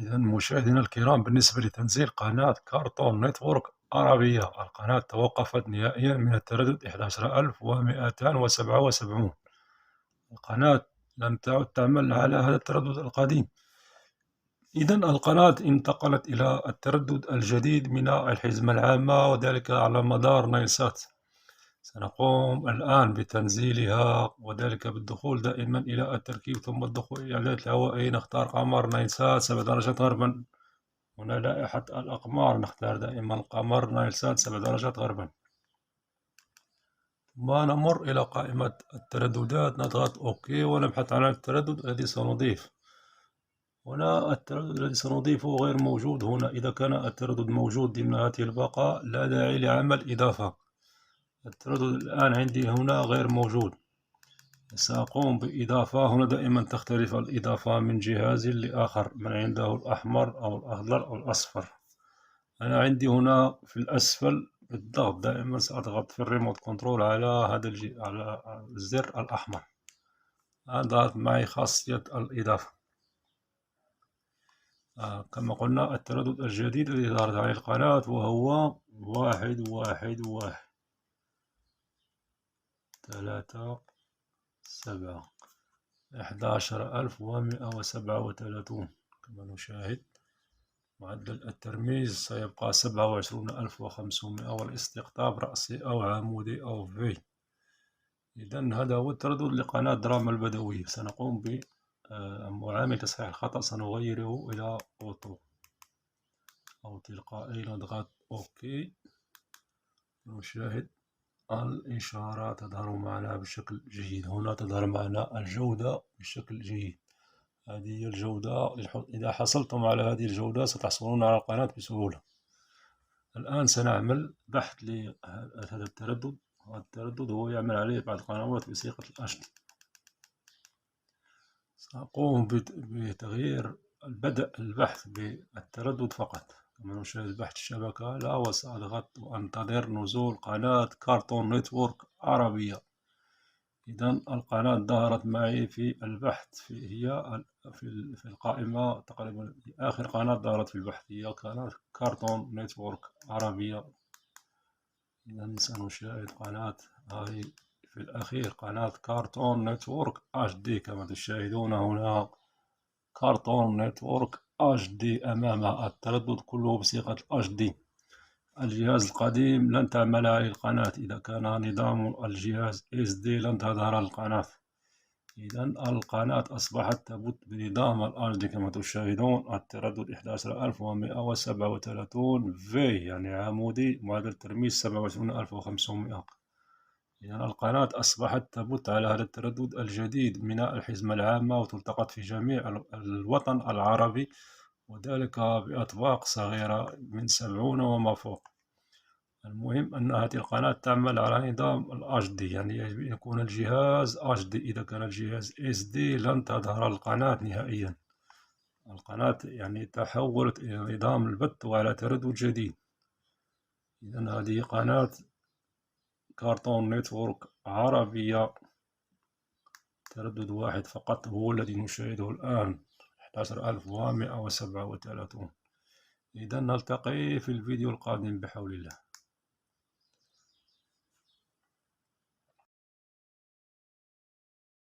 إذا مشاهدينا الكرام، بالنسبة لتنزيل قناة كارتون نتورك عربية، القناة توقفت نهائيا من التردد 11277. القناة لم تعد تعمل على هذا التردد القديم. إذا القناة انتقلت إلى التردد الجديد من الحزمة العامة، وذلك على مدار نايلسات. سنقوم الآن بتنزيلها، وذلك بالدخول دائما إلى التركيب ثم الدخول إلى الإعدادات الهوائية. نختار قمر نايلسات 7 درجات غربا. هنا لائحة الأقمار، نختار دائما القمر نايلسات 7 درجات غربا، ثم نمر إلى قائمة الترددات، نضغط أوكي ونبحث عن التردد الذي سنضيف. هنا التردد الذي سنضيفه غير موجود هنا. إذا كان التردد موجود ضمن هذه الباقة لا داعي لعمل إضافة. التردد الآن عندي هنا غير موجود، سأقوم بإضافة. هنا دائما تختلف الإضافة من جهاز لآخر، من عنده الأحمر أو الأخضر أو الأصفر. أنا عندي هنا في الأسفل بالضغط، دائما سأضغط في الريموت كنترول على هذا على الزر الأحمر. ضغط معي خاصية الإضافة. كما قلنا التردد الجديد الذي ظهرت عليه القناة وهو 11137 11137 كما نشاهد. معدل الترميز سيبقى 27500، والاستقطاب رأسي أو عمودي أو في. إذن هذا هو التردد لقناة دراما البدوية. سنقوم بمعامل تصحيح الخطأ، سنغيره إلى أوتو أو تلقائي. نضغط أوكي. نشاهد الإشارة تظهر معنا بشكل جيد. هنا تظهر معنا الجودة بشكل جيد. هذه هي الجودة. إذا حصلتم على هذه الجودة ستحصلون على القناة بسهولة. الآن سنعمل بحث لهذا التردد. هذا التردد هو يعمل عليه بعض القنوات بصيغة الHD. سأقوم بتغيير بدء البحث بالتردد فقط. كما نشاهد بحث الشبكة لا، وسأضغط وأنتظر نزول قناة كارتون نتورك عربية. إذا القناة ظهرت معي في البحث، هي في القائمة تقريبا آخر قناة ظهرت في البحث هي قناة كارتون نتورك عربية. إذا سنشاهد قناة هذه في الأخير، قناة كارتون نتورك HD. كما تشاهدون هنا كارتون نتورك HD أمامها التردد كله بصيغة HD. الجهاز القديم لن تعمل عليه القناة. إذا كان نظام الجهاز SD لن تظهر القناة. إذا القناة أصبحت تبث بنظام HD كما تشاهدون. التردد 11137 في، يعني عمودي، معدل ترميز 27500. إذا القناة أصبحت تبث على هذا التردد الجديد من الحزمة العامة، وتلتقط في جميع الوطن العربي، وذلك بأطباق صغيرة من 70 وما فوق. المهم أن هذه القناة تعمل على نظام HD، يعني يجب أن يكون الجهاز HD. إذا كان الجهاز SD لن تظهر القناة نهائيا. القناة يعني تحولت إلى نظام البث وعلى تردد جديد. إذا هذه قناة كارتون نتورك عربية، تردد واحد فقط هو الذي نشاهده الآن، 11137. إذا نلتقي في الفيديو القادم بحول الله.